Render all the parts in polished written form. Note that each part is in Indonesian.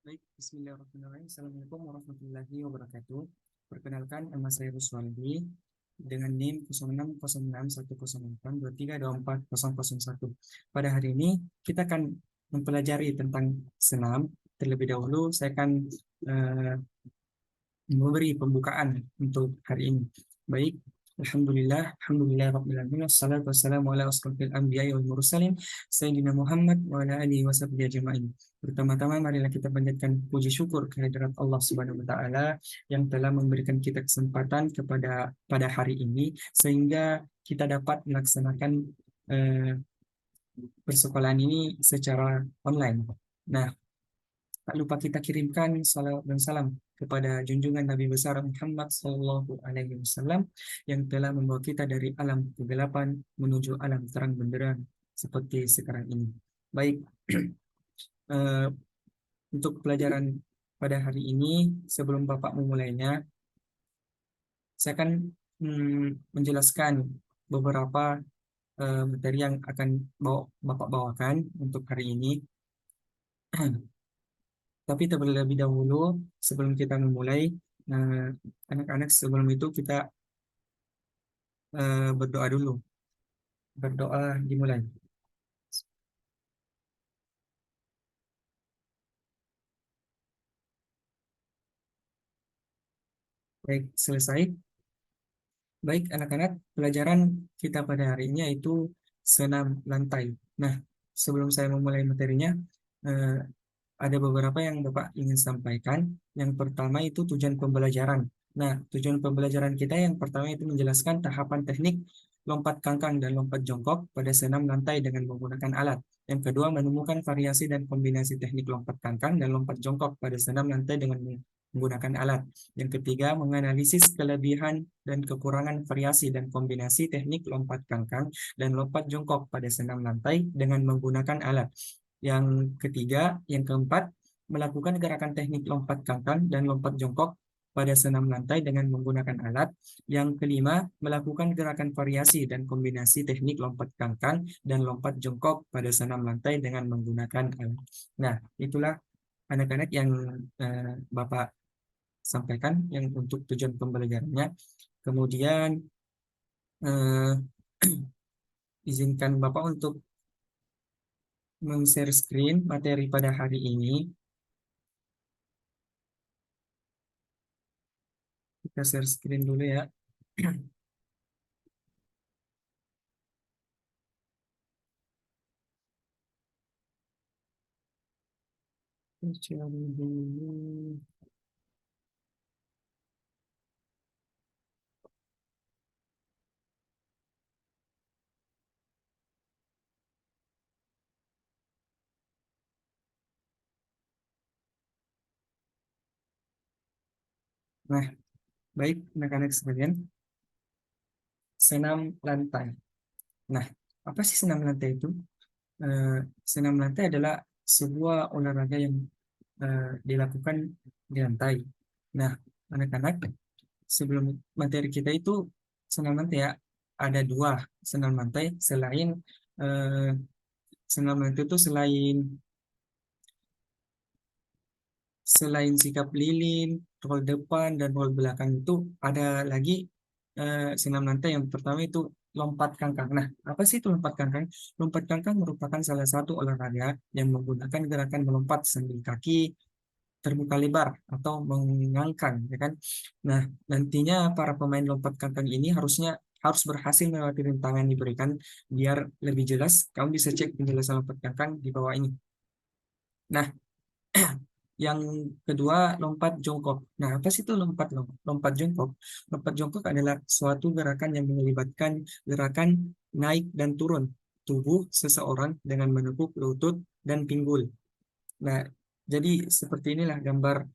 Baik, Bismillahirrahmanirrahim. Assalamualaikum warahmatullahi wabarakatuh. Perkenalkan, nama saya Ruswaldi dengan NIM 06061082323001. Pada hari ini kita akan mempelajari tentang senam. Terlebih dahulu saya akan eh, memberi pembukaan untuk hari ini. Baik, Alhamdulillah Rabbil Alamin, wassalatu wassalamu ala asrofil anbiya'i wal mursalin, Sayyidina Muhammad wa ala alihi wa sahbihi ajma'in. Pertama-tama marilah kita panjatkan puji syukur kehadirat Allah Subhanahu wa taala yang telah memberikan kita kesempatan pada hari ini sehingga kita dapat melaksanakan eh, persekolahan ini secara online. Nah, tak lupa kita kirimkan salawat dan salam kepada junjungan Nabi besar Muhammad Sallallahu Alaihi Wasallam yang telah membawa kita dari alam kegelapan menuju alam terang benderang seperti sekarang ini. Baik, eh, untuk pelajaran pada hari ini, sebelum Bapak memulainya, saya akan menjelaskan beberapa materi yang akan Bapak bawakan untuk hari ini. Tapi terlebih dahulu, sebelum kita memulai, eh, anak-anak sebelum itu kita berdoa dulu. Berdoa dimulai. Baik, selesai. Baik, anak-anak, pelajaran kita pada hari ini yaitu senam lantai. Nah, sebelum saya memulai materinya, eh, ada beberapa yang Bapak ingin sampaikan. Yang pertama itu tujuan pembelajaran. Nah, tujuan pembelajaran kita yang pertama itu menjelaskan tahapan teknik lompat kangkang dan lompat jongkok pada senam lantai dengan menggunakan alat. Yang kedua, menemukan variasi dan kombinasi teknik lompat kangkang dan lompat jongkok pada senam lantai dengan menggunakan alat. Yang ketiga, menganalisis kelebihan dan kekurangan variasi dan kombinasi teknik lompat kangkang dan lompat jongkok pada senam lantai dengan menggunakan alat. Yang ketiga, yang keempat, melakukan gerakan teknik lompat kangkang dan lompat jongkok pada senam lantai dengan menggunakan alat. Yang kelima, melakukan gerakan variasi dan kombinasi teknik lompat kangkang dan lompat jongkok pada senam lantai dengan menggunakan alat. Nah, itulah anak-anak yang Bapak sampaikan yang untuk tujuan pembelajarannya. Kemudian eh, izinkan Bapak untuk men-share screen materi pada hari ini. Kita share screen dulu ya. Cari dulu. Nah, baik anak-anak sekalian, senam lantai. Nah, apa sih senam lantai itu? Eh, Senam lantai adalah sebuah olahraga yang dilakukan di lantai. Nah, anak-anak, sebelum materi kita itu senam lantai ya, ada dua senam lantai eh, senam lantai itu selain sikap lilin, roll depan dan roll belakang itu ada lagi senam lantai yang pertama itu lompat kangkang. Nah, apa sih itu lompat kangkang? Lompat kangkang merupakan salah satu olahraga yang menggunakan gerakan melompat sambil kaki terbuka lebar atau mengangkang, ya kan? Nah, nantinya para pemain lompat kangkang ini harus berhasil melewati rintangan yang diberikan. Biar lebih jelas, kamu bisa cek penjelasan lompat kangkang di bawah ini. Nah, yang kedua, lompat jongkok. Nah, apa sih itu lompat jongkok? Lompat jongkok adalah suatu gerakan yang melibatkan gerakan naik dan turun tubuh seseorang dengan menekuk lutut dan pinggul. Nah, jadi seperti inilah gambar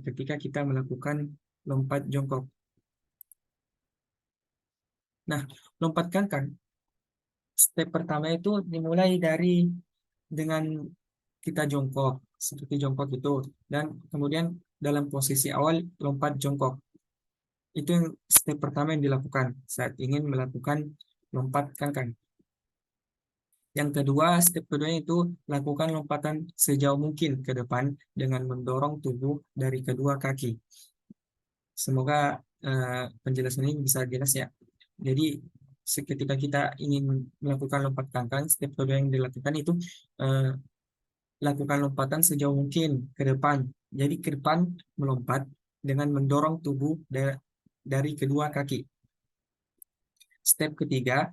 ketika kita melakukan lompat jongkok. Nah, lompat kangkang, step pertama itu dimulai dengan kita jongkok, seperti jongkok itu, dan kemudian dalam posisi awal lompat jongkok. Itu yang step pertama yang dilakukan saat ingin melakukan lompat kangkang. Yang kedua, step keduanya itu lakukan lompatan sejauh mungkin ke depan dengan mendorong tubuh dari kedua kaki. Semoga penjelasan ini bisa jelas ya. Jadi ketika kita ingin melakukan lompat kangkang, step kedua yang dilakukan itu eh, lakukan lompatan sejauh mungkin ke depan. Jadi ke depan melompat dengan mendorong tubuh dari kedua kaki. Step ketiga,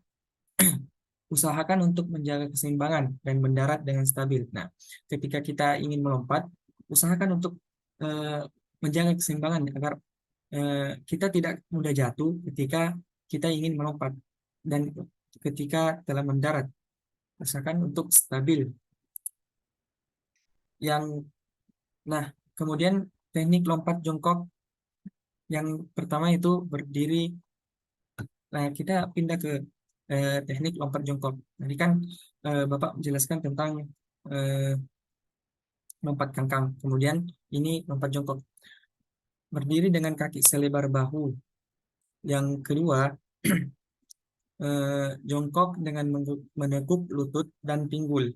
usahakan untuk menjaga keseimbangan dan mendarat dengan stabil. Nah, ketika kita ingin melompat, usahakan untuk eh, menjaga keseimbangan agar kita tidak mudah jatuh ketika kita ingin melompat dan ketika telah mendarat. Usahakan untuk stabil. Yang, nah, kemudian teknik lompat jongkok yang pertama itu berdiri. Nah, kita pindah ke teknik lompat jongkok. Tadi kan Bapak menjelaskan tentang eh, lompat kangkang. Kemudian ini lompat jongkok. Berdiri dengan kaki selebar bahu. Yang kedua, jongkok dengan meneguk lutut dan pinggul.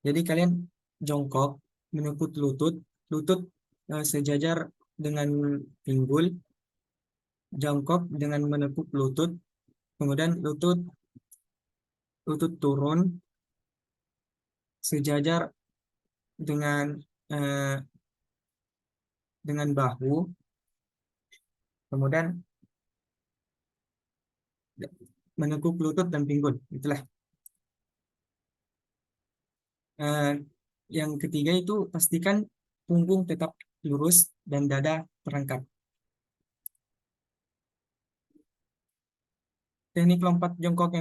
Jadi kalian jongkok, menekuk lutut, lutut sejajar dengan pinggul, jongkok dengan menekuk lutut, kemudian lutut turun sejajar dengan eh, dengan bahu, kemudian menekuk lutut dan pinggul. Itulah. Eh, yang ketiga itu pastikan punggung tetap lurus dan dada terangkat. Teknik lompat jongkok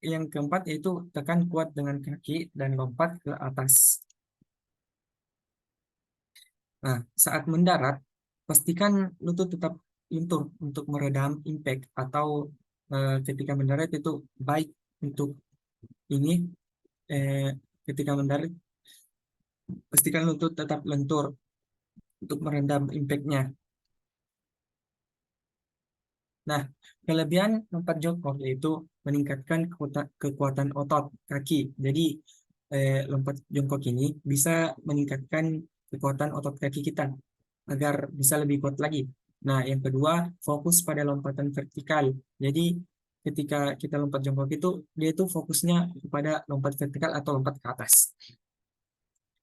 yang keempat yaitu tekan kuat dengan kaki dan lompat ke atas. Nah, saat mendarat, pastikan lutut tetap lentur untuk meredam impact atau ketika mendarat itu baik untuk ini eh, ketika mendarat pastikan lutut tetap lentur untuk meredam impactnya. Nah, kelebihan lompat jongkok yaitu meningkatkan kekuatan otot kaki. Jadi, lompat jongkok ini bisa meningkatkan kekuatan otot kaki kita agar bisa lebih kuat lagi. Nah, yang kedua, fokus pada lompatan vertikal. Jadi, ketika kita lompat jongkok itu, dia itu fokusnya kepada lompat vertikal atau lompat ke atas.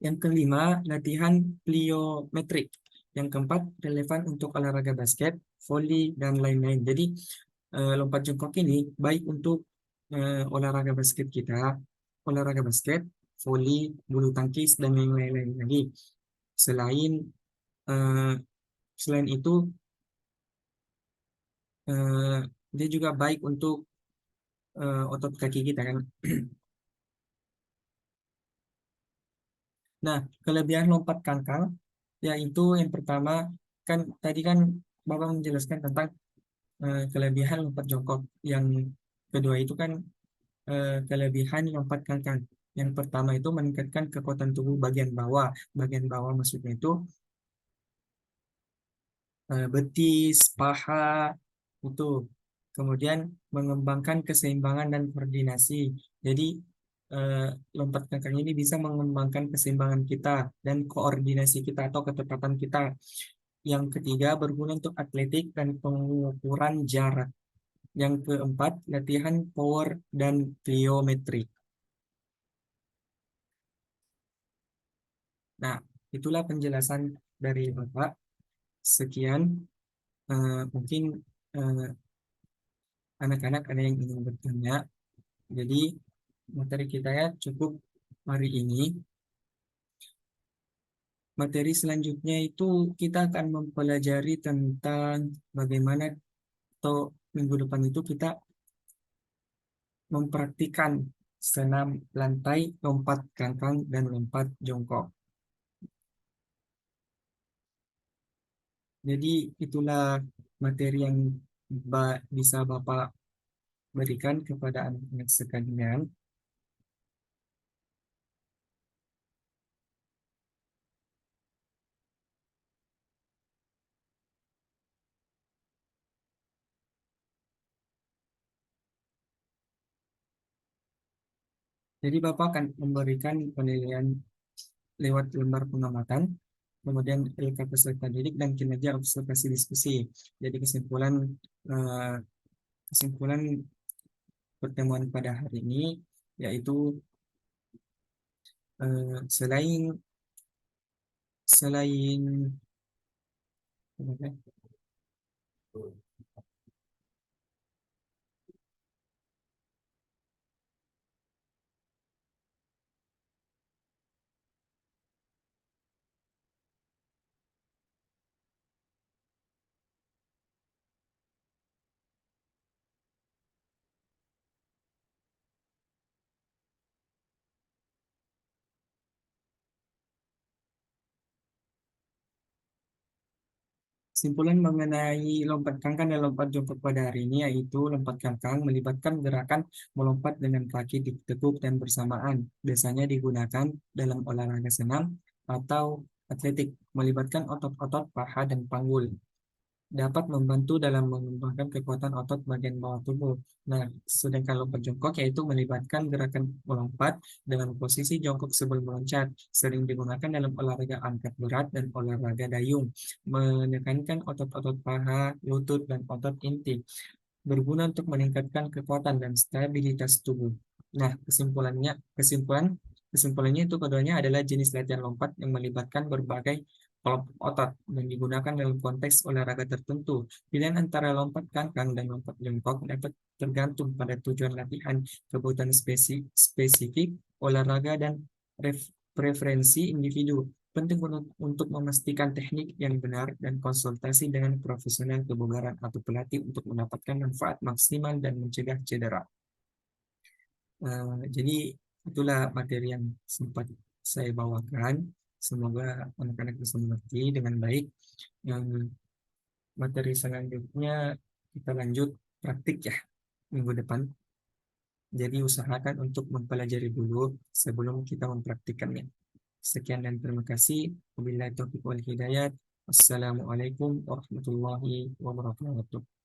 Yang kelima, latihan pliometrik. Yang keempat, relevan untuk olahraga basket, volley, dan lain-lain. Jadi, lompat jongkok ini baik untuk olahraga basket kita, olahraga basket, volley, bulu tangkis, dan yang lain-lain lagi. Selain eh, selain itu, eh, dia juga baik untuk otot kaki kita kan. Nah, kelebihan lompat kangkang yaitu yang pertama kan tadi kan Bapak menjelaskan tentang kelebihan lompat jongkok. Yang kedua itu kan kelebihan lompat kangkang. Yang pertama itu meningkatkan kekuatan tubuh bagian bawah. Bagian bawah maksudnya itu betis, paha, itu. Kemudian mengembangkan keseimbangan dan koordinasi. Jadi eh, lompat kangkang ini bisa mengembangkan keseimbangan kita dan koordinasi kita atau ketepatan kita. Yang ketiga berguna untuk atletik dan pengukuran jarak. Yang keempat, latihan power dan pliometri. Nah, itulah penjelasan dari Bapak. Sekian, mungkin eh, anak-anak ada yang ingin bertanya. Jadi, materi kita ya cukup hari ini. Materi selanjutnya itu kita akan mempelajari tentang bagaimana atau minggu depan itu kita mempraktikkan senam lantai, lompat kangkang, dan lompat jongkok. Jadi itulah materi yang bisa Bapak berikan kepada anak-anak sekalian. Jadi Bapak akan memberikan penilaian lewat lembar pengamatan, kemudian LK peserta didik dan kinerja observasi diskusi. Jadi eh, kesimpulan pertemuan pada hari ini yaitu selain selain kesimpulan mengenai lompat kangkang dan lompat jongkok pada hari ini yaitu lompat kangkang melibatkan gerakan melompat dengan kaki ditekuk dan bersamaan. Biasanya digunakan dalam olahraga senam atau atletik, melibatkan otot-otot paha dan panggul. Dapat membantu dalam mengembangkan kekuatan otot bagian bawah tubuh. Nah, sedangkan lompat jongkok yaitu melibatkan gerakan melompat dengan posisi jongkok sebelum meloncat, sering digunakan dalam olahraga angkat berat dan olahraga dayung, menekankan otot-otot paha, lutut, dan otot inti berguna untuk meningkatkan kekuatan dan stabilitas tubuh. Nah, kesimpulannya itu keduanya adalah jenis latihan lompat yang melibatkan berbagai kelompok otot dan digunakan dalam konteks olahraga tertentu. Pilihan antara lompat kangkang dan lompat jongkok dapat tergantung pada tujuan latihan, kebutuhan spesifik, olahraga, dan preferensi individu. Penting untuk memastikan teknik yang benar dan konsultasi dengan profesional kebugaran atau pelatih untuk mendapatkan manfaat maksimal dan mencegah cedera. Jadi itulah materi yang sempat saya bawakan. Semoga anak-anak bisa mengerti dengan baik. Yang materi selanjutnya kita lanjut praktik ya minggu depan. Jadi usahakan untuk mempelajari dulu sebelum kita mempraktikkannya. Sekian dan terima kasih. Wabillahi taufiq wal hidayat. Wassalamualaikum warahmatullahi wabarakatuh.